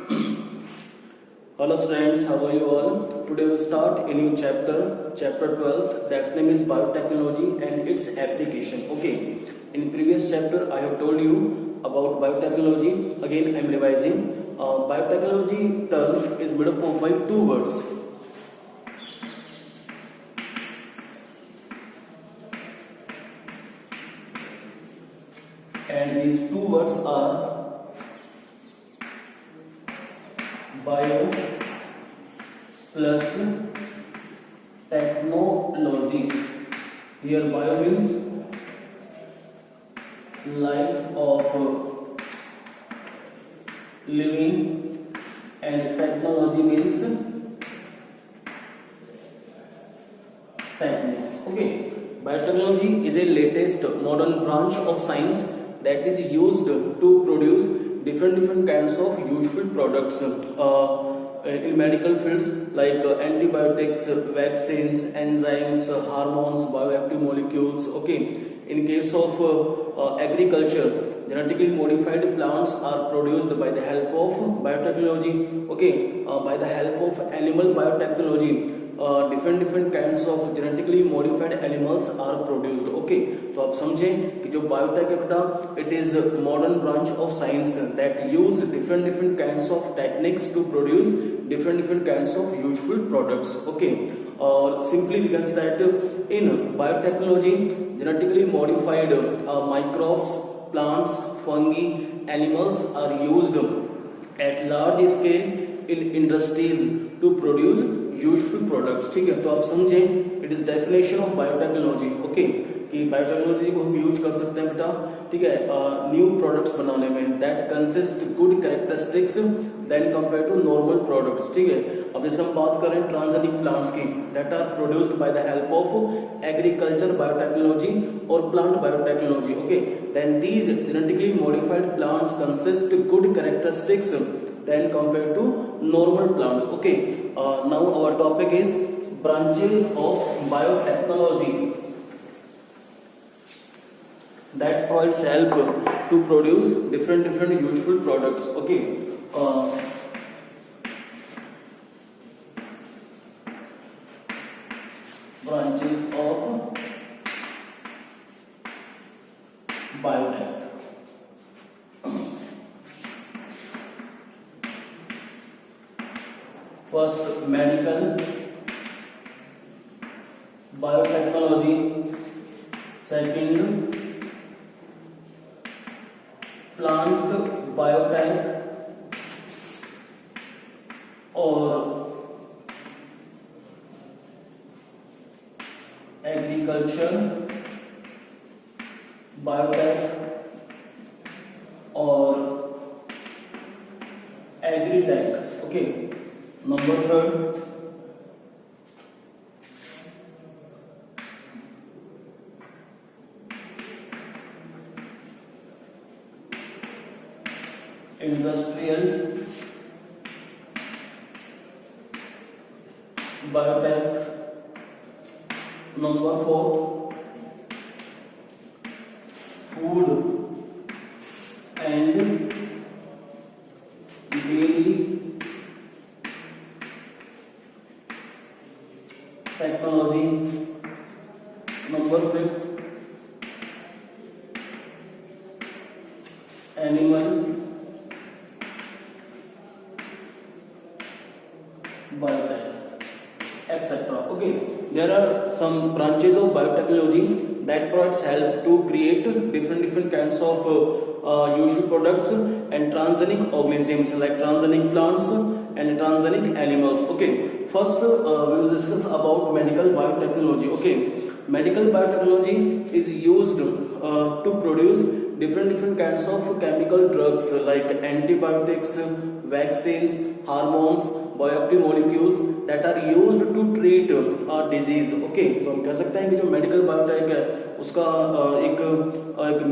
Hello students, how are you all? Today we'll start a new chapter, chapter 12, that's name is biotechnology and its application. Okay, in previous chapter I have told you about biotechnology. Again I am revising. Biotechnology term is made up of by two words. And these two words are bio plus technology. Here bio means life of living and technology means techniques. Okay, biotechnology is a latest modern branch of science that is used to produce different kinds of useful products in medical fields like antibiotics, vaccines, enzymes, hormones, bioactive molecules. Okay, in case of agriculture, genetically modified plants are produced by the help of biotechnology. Okay, by the help of animal biotechnology, different kinds of genetically modified animals are produced. Okay, तो आप समझें कि जो biotech है बेटा, it is a modern branch of science that use different kinds of techniques to produce different kinds of useful products. Okay, simply we can say that in biotechnology, genetically modified microbes, plants, fungi, animals are used at large scale in industries to produce useful products. ठीक है, तो आप समझें it is definition of biotechnology. Okay, कि biotechnology को हम use कर सकते हैं बेटा, ठीक है, न्यू प्रोडक्ट्स बनाने में that consist good characteristics then compare to normal products. ठीक है, अब जैसे हम बात करें ट्रांसजेनिक प्लांट्स की that are produced by the help of agriculture biotechnology और plant biotechnology. Okay, then these genetically modified plants consist good characteristics then compared to normal plants. Okay, now our topic is branches of biotechnology that provides help to produce different useful products. Okay, branches of biotech. First, medical biotechnology. Second, plant biotech or agriculture biotech or agri-tech. Okay. Number third, industrial biotech. Number four, food and dairy technology. Number fifth, animal biotech, etc. Okay, there are some branches of biotechnology that provides help to create different kinds of useful products and transgenic organisms like transgenic plants and transgenic animals. Okay, first we will discuss about medical biotechnology. Okay, medical biotechnology is used to produce different kinds of chemical drugs like antibiotics, vaccines, hormones, bioactive molecules that are used to treat disease. Okay, तो हम कह सकते हैं कि जो medical biotech है उसका एक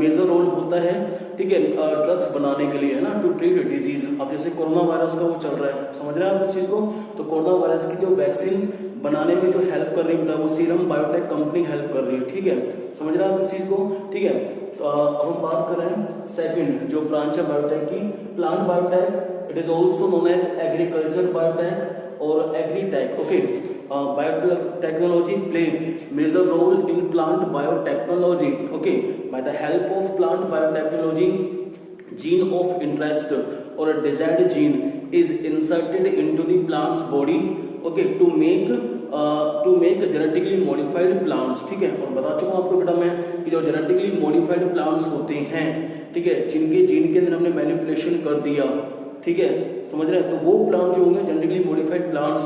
मेजर रोल होता है, ठीक है, ड्रग्स बनाने के लिए, है ना, टू ट्रीट डिजीज. अब जैसे कोरोना वायरस का वो चल रहा है, समझ रहे हैं आप इस चीज को, तो कोरोना वायरस की जो वैक्सीन बनाने में जो हेल्प कर रही है वो सीरम बायोटेक कंपनी हेल्प कर रही है. ठीक है, समझ रहे हैं आप इस चीज को. ठीक है, अब हम बात कर रहे हैं सेकंड जो ब्रांच है बायोटेक की, plant biotech. It is also known as agriculture biotech और agritech. Okay, biotechnology play major role in plant biotechnology. Okay, by the help of plant biotechnology, gene of interest or a desired gene is inserted into the plant's body. Okay, to make genetically modified plants. ठीक है, और बता चुका हूं आपको बेटा मैं कि जो genetically modified plants होते हैं, ठीक है, जिनके जीन के अंदर हमने मैनिपुलेशन कर दिया, ठीक है, समझ रहे हैं, तो वो प्लांट जो होंगे genetically modified plants,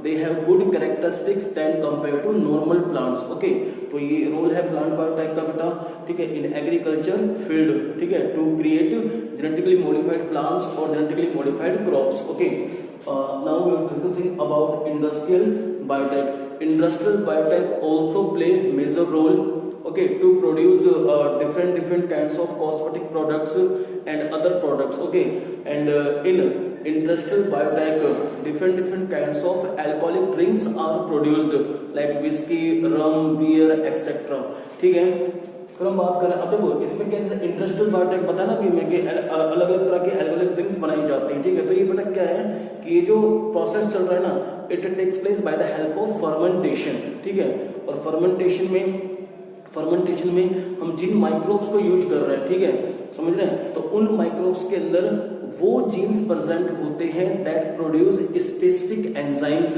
they have good characteristics then compare to normal plants. Okay, तो ये रोल है प्लांट बायोटेक का बेटा, ठीक है, इन एग्रीकल्चर फील्ड, ठीक है, to create genetically modified plants और genetically modified crops. Okay, now we are discussing about industrial biotech. Industrial biotech also play major role, okay, to produce different kinds of cosmetic products and other products. Okay, and in industrial biotech different kinds of alcoholic drinks are produced like whiskey, rum, beer, etc. ठीक है, फिर हम बात करें, अब देखो इसमें क्या है, इंडस्ट्रियल बायोटेक पता है ना कि मैं कि अलग अलग तरह के अल्कोहलिक ड्रिंक्स बनाई जाती हैं, ठीक है, तो ये पता क्या है कि ये जो प्रोसेस चल रहा है ना, it takes place by the help of fermentation. ठीक है, और फर्मेंटेशन में हम जिन माइक्रोब्स को यूज कर रहे हैं, ठीक है, समझ रहे हैं, तो उन माइक्रोब्स के अंदर वो जीन्स प्रेजेंट होते हैं that produce specific enzymes,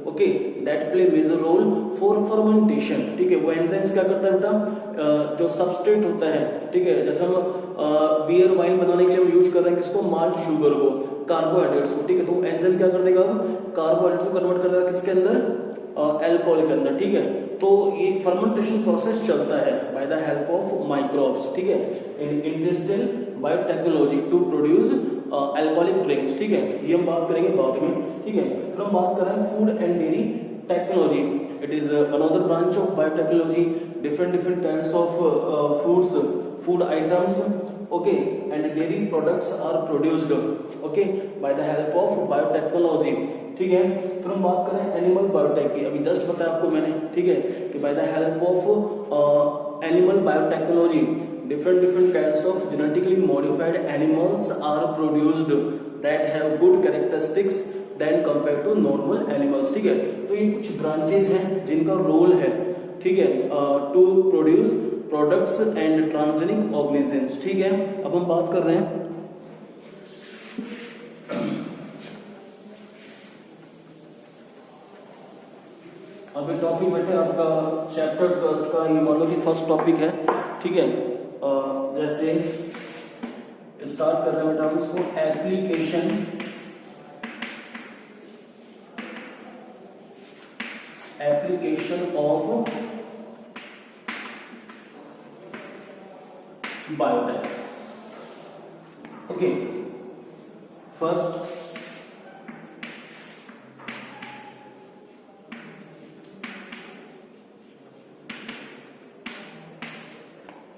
okay, that play major role for fermentation. ठीक है, वो एंजाइम्स क्या करता है बेटा, जो सबस्ट्रेट होता है, ठीक है, जैसे हम बियर वाइन बनाने के लिए हम यूज कर रहे हैं किसको, माल्ट शुगर को, कार्बोहाइड्रेट्स को, ठीक है, तो वो एंजाइम क्या कर देगा, कार्बोहाइड्रेट्स को कन्वर्ट कर देगा किसके अंदर, अल्कोहल के अंदर। ठीक है, तो ये फर्मेंटेशन प्रोसेस चलता है by the help of microbes. ठीक है, in industrial biotechnology to produce alcoholic drinks. ठीक है, ये हम बात करेंगे बाद में। ठीक है, फिर हम बात कर रहे हैं food and dairy technology. It is another branch of biotechnology, different kinds of foods, food items, okay, and dairy products are produced, okay, by the help of biotechnology। ठीक है, फिर हम बात करें एनिमल बायोटेक की, अभी जस्ट बताया आपको मैंने, ठीक है, कि by the help of animal biotechnology different kinds of genetically modified animals are produced that have good characteristics than compared to normal animals। ठीक है, तो ये कुछ ब्रांचेस हैं जिनका रोल है, ठीक है, to produce products and transgenic organisms. ठीक है, अब हम बात कर रहे हैं अभी टॉपिक बैठे आपका चैप्टर का, ये मान लो कि फर्स्ट टॉपिक है। ठीक है, जैसे स्टार्ट कर रहे हैं बेटा हम इसको, application of biotech. Okay, first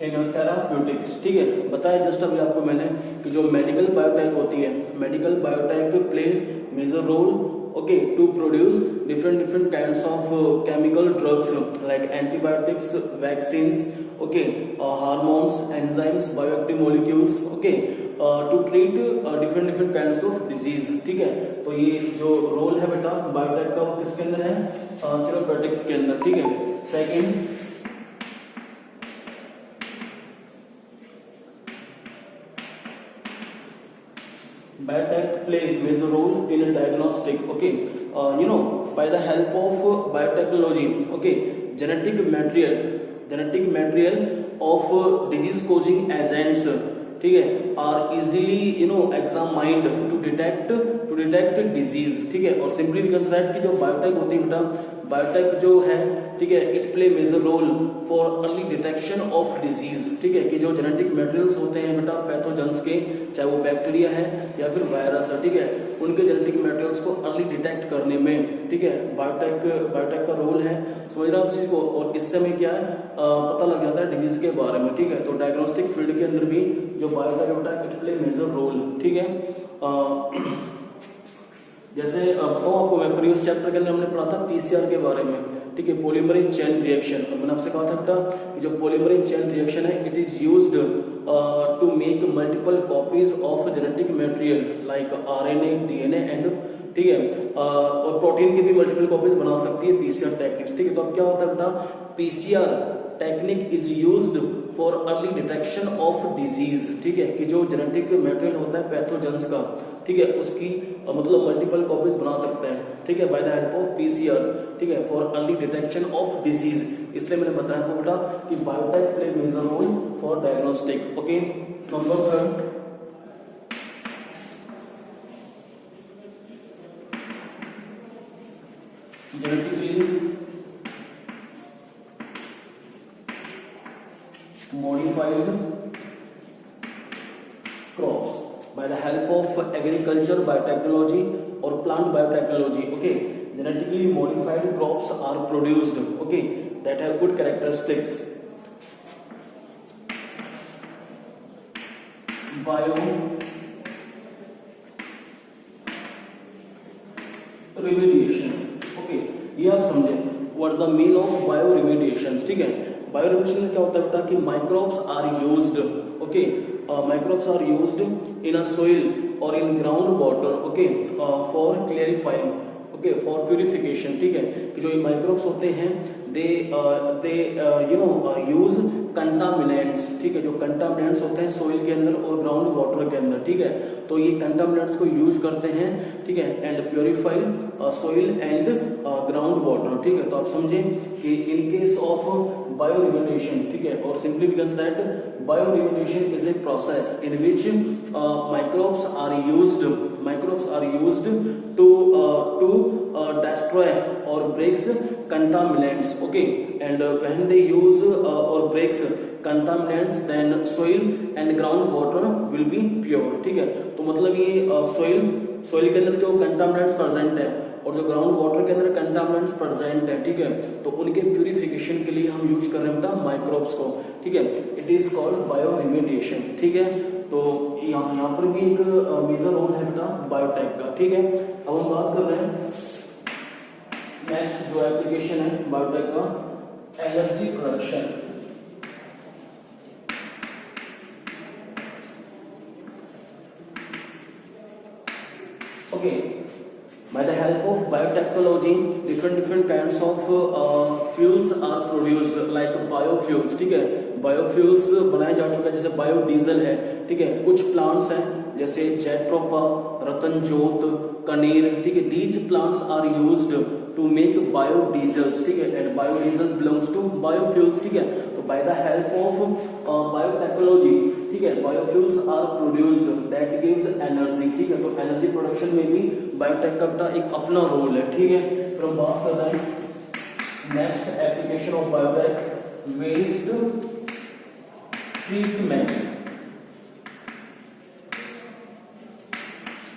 in therapeutics. ठीक है, बताया जस्ट अभी आपको मैंने कि जो मेडिकल बायोटेक होती है, medical biotech play major role, okay, to produce different kinds of chemical drugs like antibiotics, vaccines, okay, hormones, enzymes, bioactive molecules, okay, to treat different kinds of disease। ठीक है, तो ये जो रोल है बेटा biotech का वो किसके अंदर है, थेराप्यूटिक्स के अंदर। ठीक है, second biotech play major role in a diagnostic, okay, by the help of biotechnology, okay, genetic material of disease causing agents, ठीक है, are easily examined to detect disease। ठीक है, और simply we can say that कि जो biotech होती है बेटा, बायोटेक जो है, ठीक है, it play major role for early detection of disease. ठीक है, कि जो जेनेटिक मटेरियल्स होते हैं बेटा पैथोजेंस के, चाहे वो बैक्टीरिया है या फिर वायरस है, ठीक है, उनके जेनेटिक मटेरियल्स को अर्ली डिटेक्ट करने में, ठीक है, बायोटेक का रोल है। समझ रहे हो आप चीज को, और इससे हमें क्या है पता लग जाता है डिजीज के बारे में। ठीक है, तो डायग्नोस्टिक फील्ड के अंदर भी जो बायोटेक है बेटा इट प्ले मेजर रोल। ठीक है, जैसे बताऊं आपको, मैं प्रीवियस चैप्टर के अंदर हमने पढ़ा था पीसीआर के बारे में। ठीक है, पॉलीमरेज चेन रिएक्शन। और मैंने आपसे कहा था बेटा कि जो पॉलीमरेज चेन रिएक्शन है it is used to make multiple copies of genetic material like RNA, DNA and, ठीक है, और प्रोटीन की भी मल्टीपल कॉपीज बना सकती है पीसीआर टेक्निक्स। ठीक है, तो अब क्या होता है बेटा, PCR technique is used for early detection of disease. ठीक है, कि जो जेनेटिक मटेरियल होता है पैथोजेंस का, ठीक है, उसकी मतलब मल्टीपल कॉपीज बना सकते हैं, ठीक है, by the help of PCR, ठीक है, for early detection of disease. इसलिए मैंने बताया आपको बेटा कि biotech play major role for diagnostic. Okay, number 3, genetically modified crops by the help of agriculture biotechnology or plant biotechnology. Okay, genetically modified crops are produced, okay, that have good characteristics. Bio remediation, okay, ये आप समझे what the mean of bio remediation. ठीक है, bio remediation क्या होता है बेटा कि microbes are used, okay, microbes are used in a soil और in ground water, okay, for clarifying, okay, for purification. ठीक है, कि जो ये माइक्रोब्स होते हैं दे यूज कंटामिनेंट्स, ठीक है, जो कंटामिनेंट्स होते हैं सोइल के अंदर और ग्राउंड वाटर के अंदर, ठीक है, तो ये कंटामिनेंट्स को यूज करते हैं, ठीक है, and purify soil and ground water. ठीक है, तो आप समझे कि in case of bio remediation, ठीक है, और simply because that bio remediation is a process in which microbes are used to destroy or breaks contaminants, okay, and when they use or breaks contaminants then soil and ground water will be pure। ठीक है, तो मतलब ये soil के अंदर जो contaminants present है और जो ग्राउंड वाटर के अंदर कंटामिनेंट्स प्रेजेंट है, ठीक है, तो उनके प्यूरिफिकेशन के लिए हम यूज कर रहे हैं बेटा माइक्रोब्स को। ठीक है, it is called bio remediation. ठीक है, तो यहाँ पर भी एक मेजर रोल है बेटा बायोटेक का। ठीक है, अब हम बात कर रहे हैं नेक्स्ट जो एप्लीकेशन है बायोटेक का, energy production. Okay, by the help of biotechnology different kinds of fuels are produced like biofuels। ठीक है, बायोफ्यूल्स बनाए जा चुके हैं, जैसे बायोडीजल है, ठीक है, कुछ प्लांट्स हैं जैसे जेट्रोपा, रतनजोत, कनेर, ठीक है, these plants are used to make biodiesels. ठीक है, and biodiesel belongs to biofuels. ठीक है, तो by the help of biotechnology, ठीक है, biofuels are produced that gives energy. ठीक है, तो एनर्जी प्रोडक्शन में भी बायोटेक का एक अपना रोल है। ठीक है, फिर हम बात कर रहे हैं next application of biotech, waste treatment.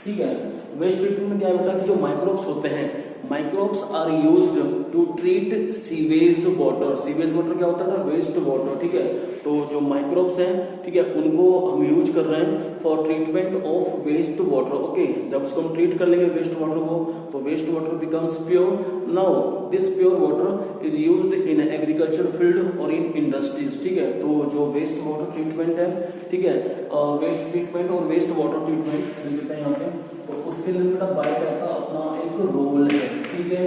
ठीक है, वेस्ट ट्रीटमेंट में क्या होता है कि जो माइक्रोब्स होते हैं, microbes are used to treat sewage water. Sewage water क्या होता है ना, वेस्ट वाटर। ठीक है, तो जो माइक्रोब्स हैं, ठीक है, उनको हम यूज कर रहे हैं for treatment of waste water. Okay, जब उसको हम ट्रीट कर लेंगे वेस्ट वाटर को, तो waste water becomes pure. Now this pure water is used in agriculture field और इन इंडस्ट्रीज। ठीक है, तो जो वेस्ट वाटर ट्रीटमेंट है, ठीक है, वेस्ट ट्रीटमेंट और वेस्ट वाटर ट्रीटमेंट लिखते हैं यहाँ पे, तो उसके लिए बेटा बायोटेक का अपना एक रोल है। ठीक है,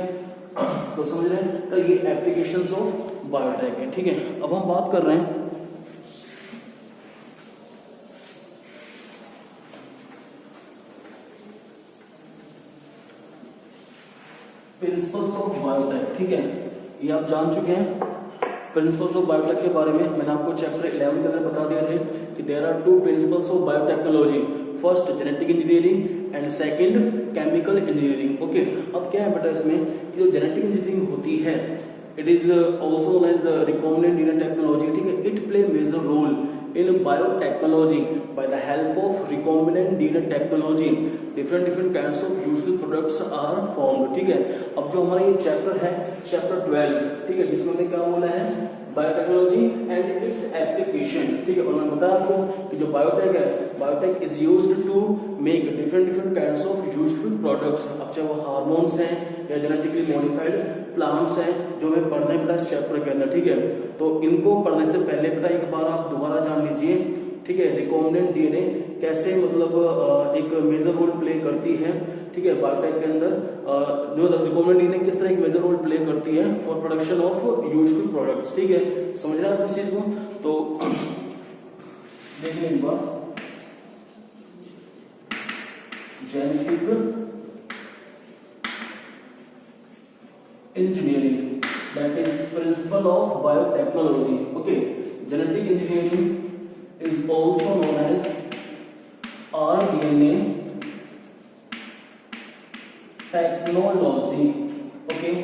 तो समझ रहे हैं, तो ये एप्लीकेशंस ऑफ बायोटेक है। ठीक है, अब हम बात कर रहे हैं प्रिंसिपल्स ऑफ बायोटेक। ठीक है, ये आप जान चुके हैं प्रिंसिपल्स ऑफ बायोटेक के बारे में। मैंने आपको चैप्टर 11 के अंदर बता दिया थे कि there are 2 principles of biotechnology, first genetic engineering and second chemical engineering. Okay, अब क्या है बेटा इसमें कि जो जेनेटिक इंजीनियरिंग होती है it is also known as recombinant DNA technology. ठीक है, it play major role in biotechnology by the help of recombinant DNA technology different kinds of useful products are formed। ठीक है, अब जो हमारा ये चैप्टर है चैप्टर 12, ठीक है, जिसमें हमने क्या बोला है बायोटेक्नोलॉजी एंड इट्स एप्लीकेशन। ठीक है, और मैंने बताया आपको कि जो बायोटेक है, biotech is used to make different different kinds of useful products, अब चाहे वो हार्मोन्स हैं या जेनेटिकली मॉडिफाइड प्लांट्स हैं, जो हमें पढ़ने बेटा इस चैप्टर के अंदर, ठीक है। तो इनको पढ़ने से पहले बेटा एक बार आप दोबारा जान लीजिए, ठीक है, रिकॉम्बिनेंट डीएनए कैसे मतलब एक मेजर रोल प्ले करती है, ठीक है, बायोटेक के अंदर जो रिकॉम्बिनेंट डीएनए किस तरह एक मेजर रोल प्ले करती है for production of useful products, ठीक है, समझ रहे हैं आप इस चीज को। तो देखिए एक बार genetic engineering, that is principle of biotechnology. Okay, genetic engineering is also known as rDNA technology. Okay,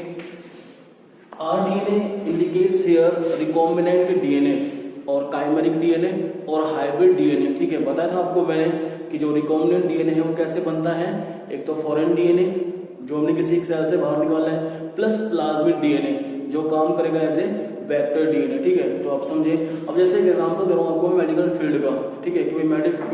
rDNA indicates here recombinant DNA और काइमेरिक डीएनए और हाइब्रिड डीएनए, ठीक है। बताया था आपको मैंने कि जो रिकॉम्बिनेंट डीएनए है वो कैसे बनता है, एक तो फॉरेन डीएनए जो हमने किसी एक सेल से बाहर निकाला है, प्लस प्लाज्मिड डीएनए जो काम करेगा एज ए वेक्टर डीएनए, ठीक है। तो आप समझे, अब जैसे एक एग्जांपल दे रहा हूं आपको मेडिकल फील्ड का, ठीक है, कि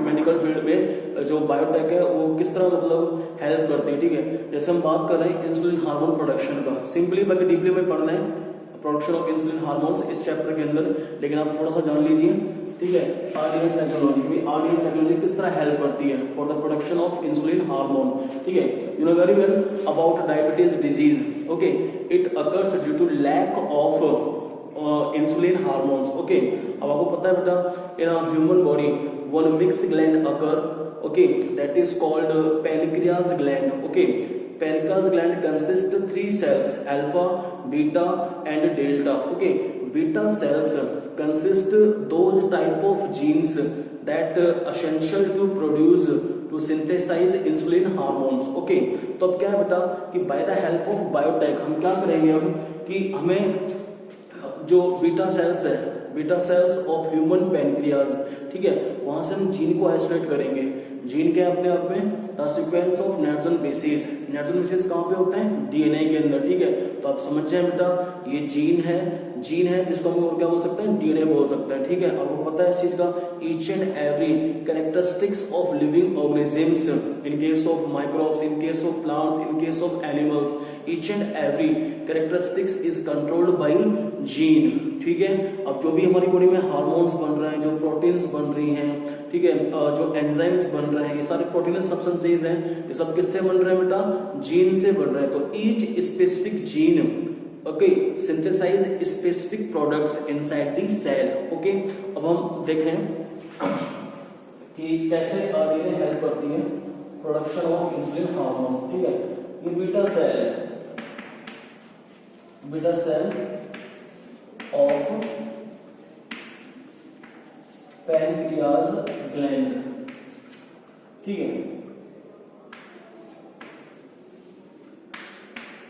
मेडिकल फील्ड में जो बायोटेक है वो किस तरह मतलब हेल्प करती है, ठीक है। जैसे हम बात कर रहे हैं इंसुलिन हार्मोन प्रोडक्शन का, सिंपली बाकी डीपली में पढ़ना है प्रोडक्शन ऑफ इंसुलिन हार्मोन्स इस चैप्टर के अंदर, लेकिन आप थोड़ा सा जान लीजिए, ठीक है, आरडीएनए टेक्नोलॉजी में आरडीएनए टेक्नोलॉजी किस तरह हेल्प करती है for the production of insulin hormone, ठीक है। You know very well about diabetes disease, okay, it occurs due to lack of insulin hormones, okay. अब आपको पता है बेटा in a human body one mix gland occur, okay, that is called pancreas gland, okay. Pancreas gland consists of 3 cells, alpha, beta and delta, okay. Beta cells consist those type of genes that essential to produce to synthesize insulin hormones, okay. तो अब क्या है बेटा कि by the help of biotech हम क्या करेंगे अब कि हमें जो बीटा सेल्स है, beta cells of human pancreas, ठीक है, वहां से हम जीन को आइसोलेट करेंगे। जीन के अपने आप में sequence of neutral basis, neutral basis कहां पे होते हैं, डीएनए के अंदर, ठीक है। तो आप समझ जाए बेटा ये जीन है जिसको हम और क्या बोल सकते हैं, डीएनए बोल सकते हैं, ठीक है। आपको पता है इस चीज का each and every characteristics of living organisms in case of microbes, in case of plants, in case of animals, each and every characteristics is controlled by gene, ठीक है। अब जो भी हमारी बॉडी में हार्मोन्स बन रहे हैं, जो प्रोटीन्स बन रही हैं, ठीक है, जो एंजाइम्स बन रहे हैं, ये सारे प्रोटीनस सब्सटेंसेस हैं, ये सब किससे बन रहे हैं बेटा, जीन से बन रहे हैं। तो each specific gene, okay, synthesize specific products inside the cell, okay. अब हम देखें कि कैसे आरडीएनए हेल्प करती है प्रोडक्शन ऑफ इंसुलिन हार्मोन, ठीक है। ये बीटा सेल है, beta cell of pancreas gland, ठीक है।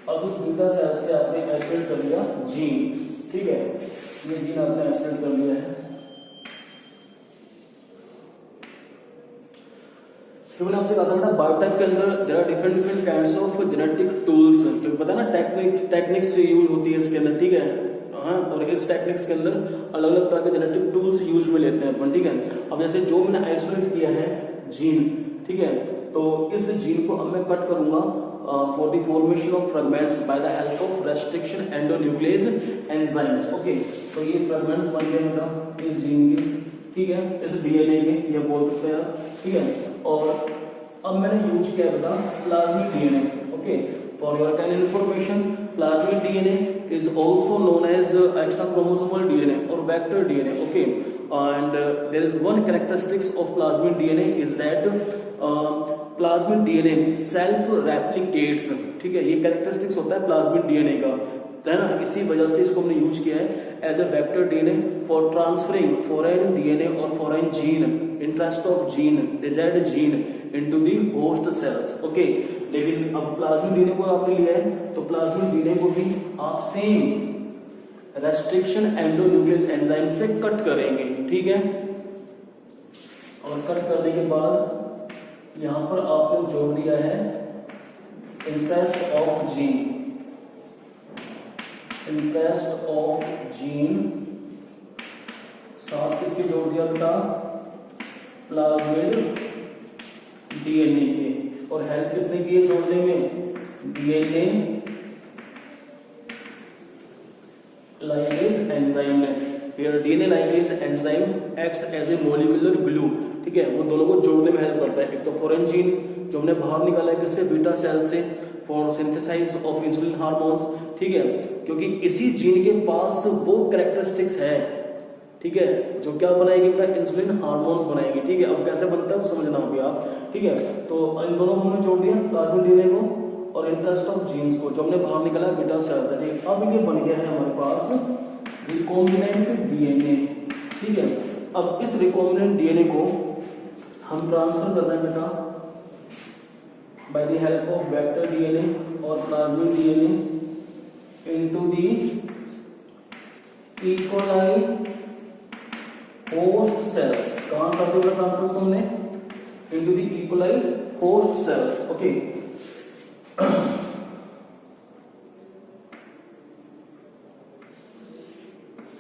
अब इस बीटा सेल से आपने आइसोलेट कर लिया जीन, ठीक है, ये जीन आपने आइसोलेट कर लिया है। तो मैंने आपसे कहा था बेटा बायोटेक के अंदर there are different kinds of genetic tools, क्योंकि पता है ना टेक्निक्स यूज होती है इसके अंदर, ठीक है। हाँ, और इस टेक्निक्स के अंदर अलग अलग तरह के जेनेटिक टूल्स यूज में लेते हैं अपन, ठीक है। अब जैसे जो मैंने आइसोलेट किया है जीन, ठीक है, तो इस जीन को अब मैं कट करूंगा for the formation of fragments bye the help of restriction endonuclease enzymes, okay. तो ये फ्रेगमेंट्स बन गए बेटा इस जीन के, ठीक है, इस डीएनए के, ये बोल सकते हैं, ठीक है। और अब मैंने यूज किया बेटा plasmid DNA, okay. For your can information plasmid DNA is also known as extra chromosomal DNA or vector DNA, okay. And there is one characteristics of plasmid DNA is that plasmid DNA self replicates, ठीक है, ये characteristics होता है plasmid DNA का, है ना। इसी वजह से इसको हमने यूज किया है as a vector DNA for transferring foreign DNA और foreign gene, interest of gene, desired gene into the host cells, okay. लेकिन अब प्लाज्मिड डीएनए को आपने लिया है तो प्लाज्मिड डीएनए को भी आप सेम रेस्ट्रिक्शन एंडोन्यूक्लियस एंजाइम से कट करेंगे, ठीक है। और कट करने के बाद यहां पर आपने जोड़ दिया है interest of gene, interest of gene, साथ इसके जोड़ दिया बेटा प्लाज्मिड डीएनए के, और हेल्प किसने की है जोड़ने में, डीएनए लाइगेज एंजाइम ने। Here DNA ligase enzyme acts as a molecular glue, ठीक है, वो दोनों को जोड़ने में हेल्प करता है। एक तो फॉरेन जीन जो हमने बाहर निकाला है किससे, बीटा सेल से, for synthesize of insulin hormones, ठीक है, क्योंकि इसी जीन के पास वो कैरेक्टरिस्टिक्स है, ठीक है, जो क्या बनाएगी बेटा, इंसुलिन हार्मोन्स बनाएगी, ठीक है। अब कैसे बनता है वो समझना होगा आप, ठीक है। तो इन दोनों को हमने जोड़ दिया, प्लाज्मिड डीएनए को और इंटरेस्ट ऑफ जीन्स को, जो हमने बाहर निकाला बीटा सेल से, ठीक। अब ये बन गया है हमारे पास रिकॉम्बिनेंट डीएनए, ठीक है। अब इस रिकॉम्बिनेंट डीएनए को हम ट्रांसफर कर रहे हैं बेटा by the help of vector DNA or plasmid DNA into the E. coli host cells। कहाँ कर दिया ट्रांसफर हमने, into the E. coli host cells, okay।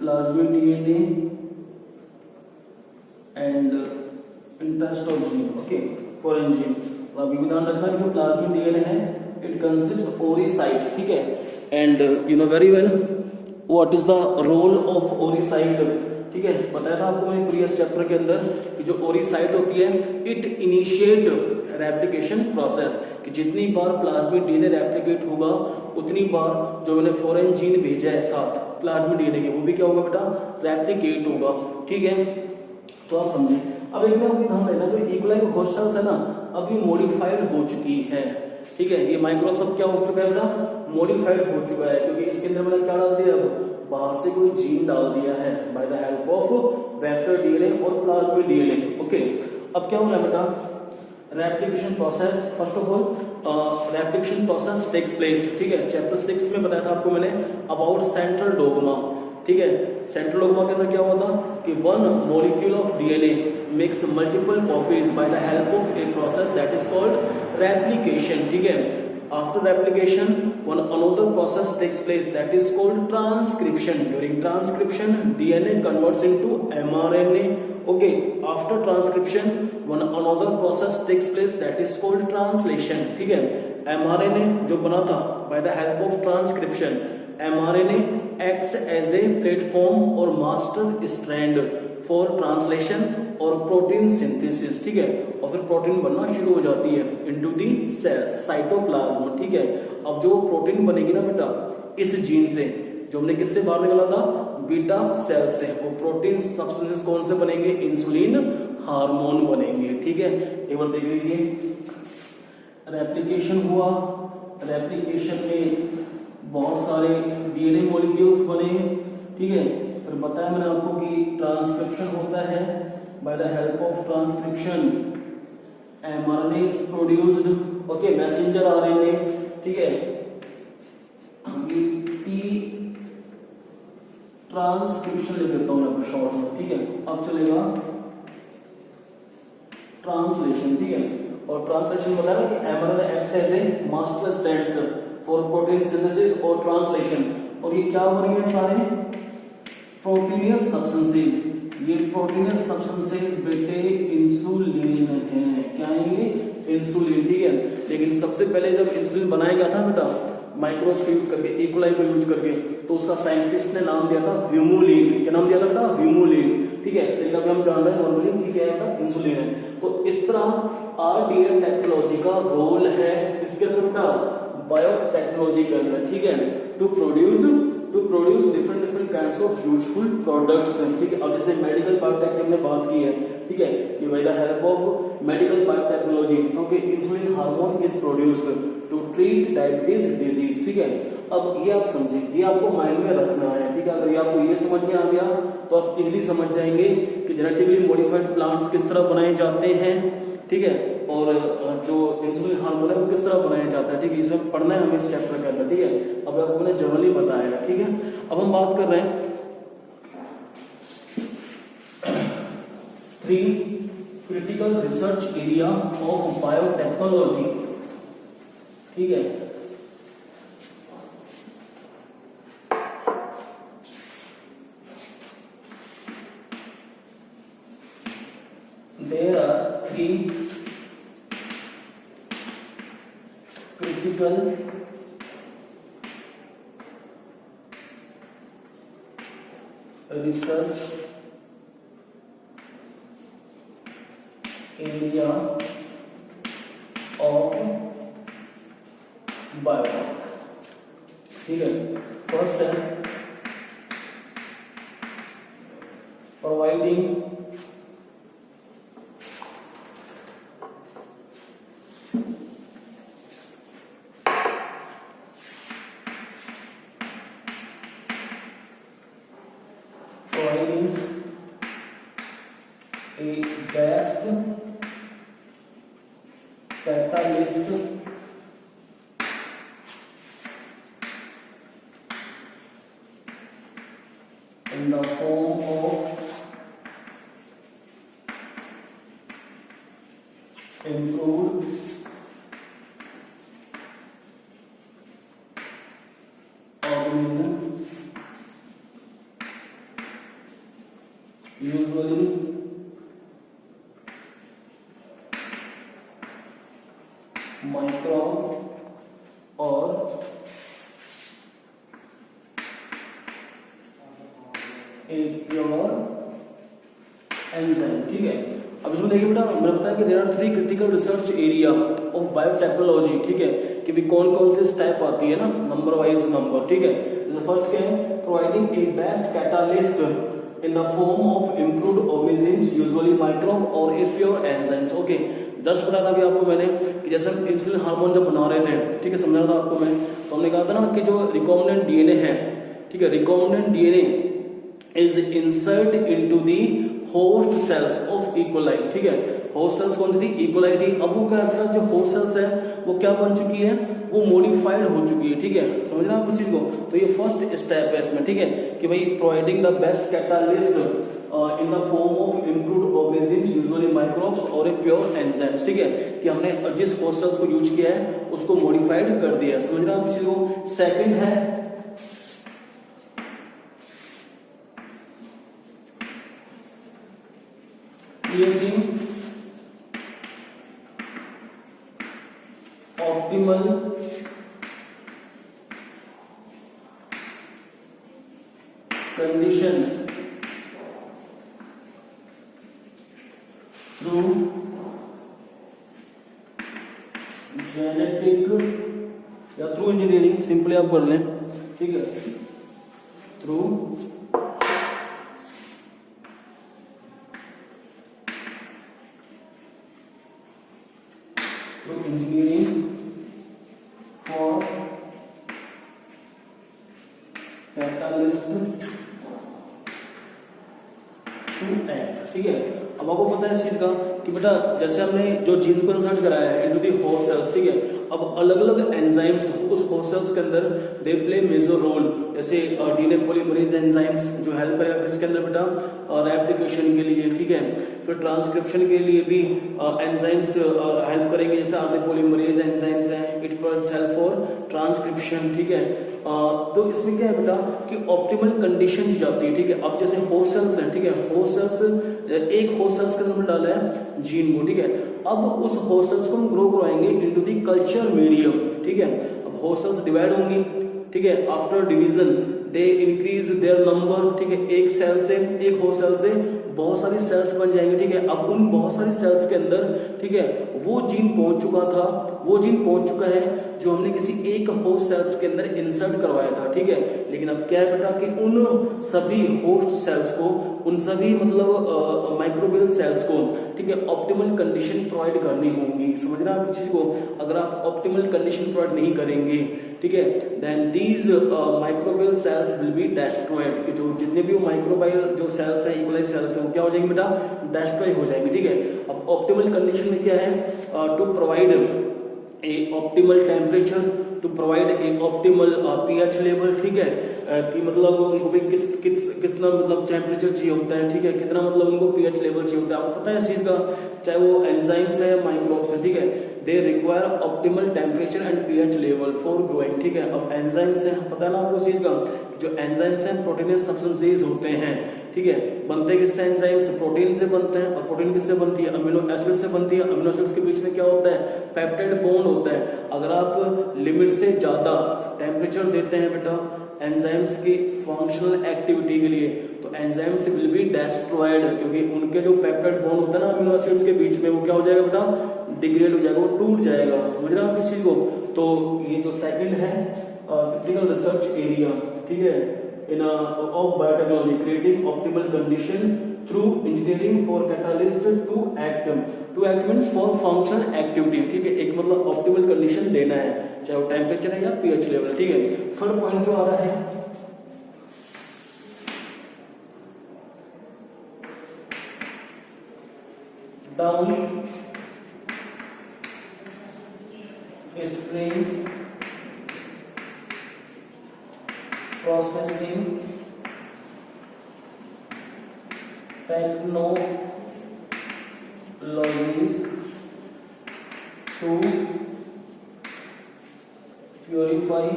plasmid DNA and interest of gene, okay, foreign gene। अभी भी ध्यान रखना कि जो प्लाज्मिड डीएनए है इट कंसिस्ट ओरिसाइट, ठीक है, and you know very well what is the role of ori site, ठीक है। बताया था आपको मैंने प्रीवियस चैप्टर के अंदर कि जो ओरिसाइट होती है इट इनिशिएट रेप्लिकेशन प्रोसेस, कि जितनी बार प्लाज्मिड डीएनए रेप्लिकेट होगा उतनी बार जो मैंने फॉरेन जीन भेजा है साथ प्लाज्मिड डीएनए के, वो भी क्या होगा बेटा, रेप्लिकेट होगा, ठीक है। तो आप समझे। अब एक बार ध्यान देना, जो ई. coli होस्ट सेल्स है ना, अभी मॉडिफाइड हो चुकी है, ठीक है। ये माइक्रोसॉफ्ट क्या हो चुका है बेटा, मॉडिफाइड हो चुका है, क्योंकि इसके अंदर मैंने क्या डाल दिया, अब बाहर से कोई जीन डाल दिया है by the help of vector DNA और प्लाज्मिड डीएनए, ओके। अब क्या हो रहा है बेटा, replication process, first of all replication process takes place, ठीक है। चैप्टर 6 में बताया था आपको मैंने अबाउट सेंट्रल डोग्मा, ठीक है। सेंट्रल डोग्मा के अंदर क्या हुआ था कि one molecule of DNA makes multiple copies by the help of a process that is called replication, ठीक है। After replication one another process takes place that is called transcription. During transcription DNA converts into mRNA, okay। after transcription one another process takes place that is called translation, ठीक है। mRNA जो बना था by the help of transcription, mRNA acts as a platform और master strand for translation और protein synthesis, ठीक है। और फिर प्रोटीन बनना शुरू हो जाती है into the cell साइटोप्लाज्म, ठीक है। अब जो प्रोटीन बनेगी ना बेटा इस जीन से, जो हमने किससे बाहर निकाला था, बीटा सेल से, वो प्रोटीन सब्सटेंसेस कौन से बनेंगे, इंसुलिन हार्मोन बनेंगे, ठीक है। एक बार देख लीजिए, रेप्लिकेशन हुआ, रेप्लिकेशन में बहुत सारे डीएनए मॉलिक्यूल्स बने, ठीक है। फिर बताया मैंने आपको कि ट्रांसक्रिप्शन होता है, by the help of transcription mRNA is produced, okay, messenger RNA, ठीक है। ट्रांसक्रिप्शन लिख देता हूं मैं शॉर्ट में, ठीक है। अब चलेगा ट्रांसलेशन, ठीक है। और ट्रांसलेशन बताया कि mRNA acts as a master strands for protein synthesis और ट्रांसलेशन। और ये क्या बन गए सारे प्रोटीनियस सब्सटेंसेस। ये प्रोटीनियस सब्सटेंसेस बेटे इंसुलिन है, क्या है ये, इंसुलिन, ठीक है। लेकिन सबसे पहले जब इंसुलिन बनाया गया था बेटा माइक्रोब्स को यूज करके, ई. coli को यूज करके, तो उसका साइंटिस्ट ने नाम दिया था ह्यूमुलिन। क्या नाम दिया था बेटा, ह्यूमुलिन, ठीक है। लेकिन अभी हम जान रहे हैं नॉर्मली कि क्या है बेटा, इंसुलिन है। तो इस तरह आरडीएन टेक्नोलॉजी का रोल है इसके अंदर बेटा, बायोटेक्नोलॉजी के अंदर, ठीक है, to produce different kinds of useful products, ठीक है। अब जैसे मेडिकल बायोटेक हमने बात की है, ठीक है, कि by the help of medical biotechnology क्योंकि insulin hormone is produced to treat diabetes disease, ठीक है। अब ये आप समझे, ये आपको माइंड में रखना है, ठीक है। अगर ये आपको ये समझ में आ गया तो आप इजीली समझ जाएंगे कि जेनेटिकली मॉडिफाइड प्लांट्स किस तरह बनाए जाते हैं, ठीक है, और जो इंसुलिन हार्मोन है वो किस तरह बनाया जाता है, ठीक है। ये सब पढ़ना है हमें इस चैप्टर के अंदर, ठीक है। अब आपको मैंने जनरली बताया, ठीक है। अब हम बात कर रहे हैं 3 critical research area of biotechnology, ठीक है। There are 3 critical research area of bio, ठीक है। फर्स्ट है providing a best catalyst in the form of improved organism, usually microbe or a pure enzyme, ठीक है। अब इसमें देखिए बेटा, मैंने बताया कि there are 3 critical research area of biotechnology, ठीक है, कि भी कौन कौन से स्टेप आती है ना, नंबर वाइज नंबर, ठीक है। फर्स्ट क्या है, providing A best catalyst in the form of improved organisms, usually microbe or a pure enzymes, okay। Just बताया था अभी आपको मैंने कि जैसे हम इंसुलिन हार्मोन जब बना रहे थे, ठीक है, समझा था आपको मैं, तो हमने कहा था ना कि जो रिकॉम्बिनेंट डीएनए है, ठीक है, recombinant DNA is insert into the host cells of E coli, ठीक है। होस्ट सेल्स कौन सी थी, इकोलाई थी। अब वो क्या है, जो होस्ट सेल्स है वो क्या बन चुकी है, वो मॉडिफाइड हो चुकी है, ठीक है, समझ रहे हैं आप इस चीज को। तो ये फर्स्ट स्टेप है इसमें, ठीक है, कि भाई providing the best catalyst in the form of improved organisms, usually microbes और ए प्योर एंजाइम्स, ठीक है, कि हमने जिस होस्ट सेल्स को यूज किया है उसको मॉडिफाइड कर दिया है, समझ रहे हैं आप इस चीज को। सेकंड है creating optimal conditions through genetic या थ्रू इंजीनियरिंग, सिंपली आप कर लें, ठीक है, through engineering for catalyst to act, ठीक है। अब आपको पता है इस चीज का कि बेटा जैसे हमने जो जीन को इंसर्ट कराया है इनटू दी होस्ट सेल्स, ठीक है, अब अलग अलग एंजाइम्स उस होस्ट सेल्स के अंदर दे प्ले मेजर रोल, जैसे डीएनए पॉलीमरेज एंजाइम्स जो हेल्प करेगा किसके अंदर बेटा, रेप्लिकेशन के लिए, ठीक है, फिर ट्रांसक्रिप्शन के लिए भी एंजाइम्स हेल्प करेंगे, जैसे आरएनए पॉलीमरेज एंजाइम्स हैं, it provides help for transcription, ठीक है। तो इसमें क्या है बेटा कि ऑप्टिमल कंडीशन दी जाती है, ठीक है। अब जैसे होस्ट सेल्स हैं, ठीक है, होस्ट सेल्स एक होस्ट सेल्स के अंदर डाला है जीन को, ठीक है, अब उस होस्ट सेल्स को हम ग्रो करवाएंगे इनटू द कल्चर मीडियम, ठीक है। अब होस्ट सेल्स डिवाइड होंगी, ठीक है, after division they increase their number, ठीक है, एक सेल से, एक होस्ट सेल से बहुत सारी सेल्स बन जाएंगे, ठीक है। अब उन बहुत सारी सेल्स के अंदर, ठीक है, वो जीन पहुंच चुका था, वो जीन पहुंच चुका है जो हमने किसी एक होस्ट सेल्स के अंदर इंसर्ट करवाया था, ठीक है। लेकिन अब क्या है बेटा कि उन सभी होस्ट सेल्स को, उन सभी मतलब माइक्रोबियल सेल्स को, ठीक है, ऑप्टिमल कंडीशन प्रोवाइड करनी होगी, समझ रहे हैं आप इस चीज को। अगर आप ऑप्टिमल कंडीशन प्रोवाइड नहीं करेंगे, ठीक है, then these microbial cells will be destroyed, कि जो जितने भी माइक्रोबाइल जो सेल्स हैं, इक्वलाइज सेल्स हैं, वो क्या हो जाएंगे बेटा, डिस्ट्रॉय हो जाएंगे, ठीक है। अब ऑप्टिमल कंडीशन में क्या है, to provide a optimal temperature, to provide a optimal pH level, ठीक है, कि मतलब उनको भी कितना मतलब टेम्परेचर चाहिए होता है, ठीक है, कितना मतलब उनको पीएच लेवल चाहिए होता है, आपको पता है इस चीज का, चाहे वो एंजाइम्स है, माइक्रोब्स है, ठीक है, they require optimal temperature and pH level for growing, ठीक है। अब एंजाइम्स है, पता है ना आपको इस चीज का, जो एंजाइम्स हैं प्रोटीनियस सब्सटेंसेस होते हैं, ठीक ठीक है। बनते किससे एंजाइम्स? प्रोटीन से बनते हैं, और प्रोटीन किससे बनती है? अमीनो एसिड से बनती है। अमीनो एसिड्स के बीच में क्या होता है? पेप्टाइड बॉन्ड होता है। अगर आप लिमिट से ज्यादा टेम्परेचर देते हैं बेटा एंजाइम्स की फंक्शनल एक्टिविटी के लिए, तो एंजाइम्स विल बी डिस्ट्रॉयड, क्योंकि उनके जो पेप्टाइड बॉन्ड होता है ना अमीनो एसिड्स के बीच में, वो क्या हो जाएगा बेटा? डिग्रेड हो जाएगा, वो टूट जाएगा। समझ रहे हैं आप इस चीज को? तो ये जो सेकंड है क्रिटिकल रिसर्च एरिया, ठीक है, in of biotechnology, creating optimal condition through engineering for catalyst to act means for functional activity, ठीक है। एक मतलब ऑप्टिमल कंडीशन देना है, चाहे वो टेम्परेचर है या पीएच लेवल, ठीक है। थर्ड पॉइंट जो आ रहा है down stream processing technologies to purify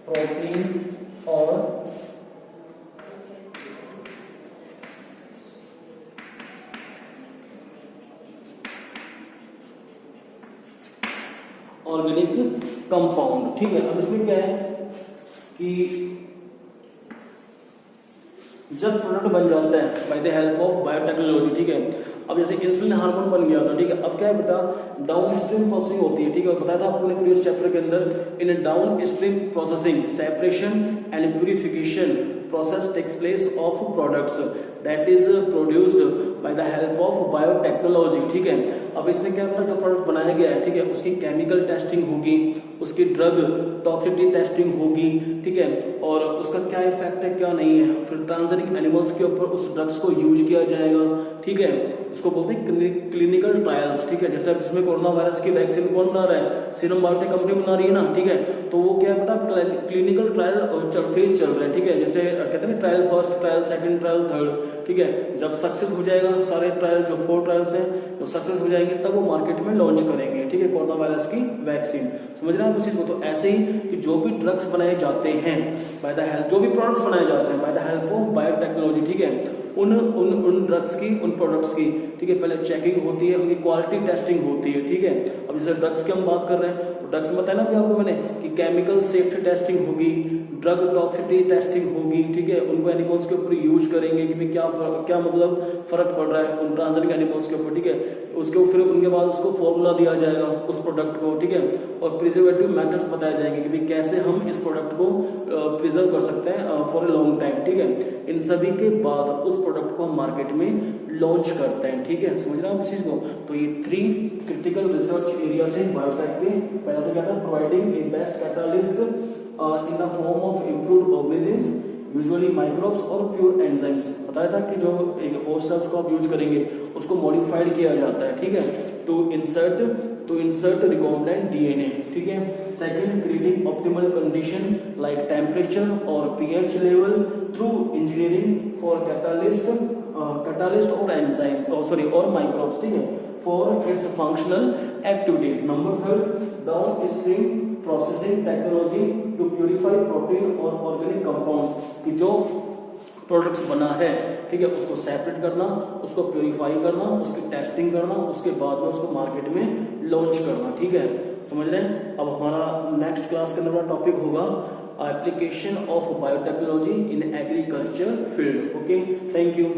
protein और ऑर्गेनिक कंपाउंड, ठीक है। अब इसमें क्या है कि जब प्रोडक्ट बन जाता है by the help of biotechnology, ठीक है। अब जैसे इंसुलिन हार्मोन बन गया था, ठीक है। अब क्या है बेटा? डाउन स्ट्रीम प्रोसेसिंग होती है, ठीक है। बताया था आपको प्रीवियस चैप्टर के अंदर, in down stream processing separation and purification process takes place of products that is produced by the help of biotechnology, ठीक है। अब इसमें क्या होता है? जो प्रोडक्ट बनाया गया है, ठीक है, उसकी केमिकल टेस्टिंग होगी, उसकी ड्रग टॉक्सिसिटी टेस्टिंग होगी, ठीक है, और उसका क्या इफेक्ट है क्या नहीं है, फिर ट्रांसजेनिक एनिमल्स के ऊपर उस ड्रग्स को यूज किया जाएगा, ठीक है। उसको बोलते हैं क्लिनिकल ट्रायल्स, ठीक है। जैसे अब इसमें कोरोना वायरस की वैक्सीन कौन बना रहा है? सीरम बायोटेक कंपनी बना रही है ना, ठीक है। तो वो क्या है बेटा? क्लिनिकल ट्रायल फेज चल रहा है, ठीक है। जैसे कहते हैं trial first, trial second, trial third, ठीक है। जब सक्सेस हो जाएगा सारे ट्रायल, जो 4 ट्रायल्स हैं, तो सक्सेस हो जाएंगे तब वो मार्केट में लॉन्च करेंगे, ठीक है, कोरोना वायरस की वैक्सीन। समझ रहे हैं आप इसी को? तो ऐसे ही कि जो भी ड्रग्स बनाए जाते हैं बाय द हेल्प, जो भी प्रोडक्ट्स बनाए जाते हैं bye the help of biotechnology, ठीक है, उन ड्रग्स की, उन प्रोडक्ट्स की, ठीक है, पहले चेकिंग होती है, उनकी क्वालिटी टेस्टिंग होती है, ठीक है। अब जैसे ड्रग्स की हम बात कर रहे हैं, तो ड्रग्स बताया ना अभी आपको मैंने कि केमिकल सेफ्टी टेस्टिंग होगी, ड्रग टॉक्सिसिटी टेस्टिंग होगी, ठीक है। उनको एनिमल्स के ऊपर यूज करेंगे कि क्या मतलब फर्क पड़ रहा है उन ट्रांसजेनिक एनिमल्स के ऊपर, ठीक है। उसके फिर उनके बाद उसको फॉर्मूला दिया जाएगा उस प्रोडक्ट को, ठीक है, और प्रिजर्वेटिव मेथड्स बताए जाएंगे कि भाई कैसे हम इस प्रोडक्ट को प्रिजर्व कर सकते हैं फॉर ए लॉन्ग टाइम, ठीक है। इन सभी के बाद उस प्रोडक्ट को हम मार्केट में लॉन्च करते हैं, ठीक है। समझ रहे हैं आप इस चीज को? तो ये 3 क्रिटिकल रिसर्च एरिया थे बायोटेक के। पहला तो क्या था? Providing A best catalyst in the form of improved organisms, usually microbes और प्योर एंजाइम्स। बताया था कि जो एक होस्ट सेल्स को आप यूज करेंगे उसको मॉडिफाइड किया जाता है, ठीक है, टू इंसर्ट रिकॉम्बिनेंट डीएनए, ठीक है। Second, creating optimal condition like temperature और pH level through engineering for catalyst और एंजाइम और माइक्रोब्स, ठीक है, for its functional activities. Number third, down stream processing technology to purify protein और organic compounds, कि जो प्रोडक्ट्स बना है, ठीक है, उसको सेपरेट करना, उसको प्यूरिफाई करना, उसकी टेस्टिंग करना, उसके बाद में उसको मार्केट में लॉन्च करना, ठीक है। समझ रहे हैं? अब हमारा नेक्स्ट क्लास के अंदर टॉपिक होगा application of biotechnology in agriculture field. Okay, thank you.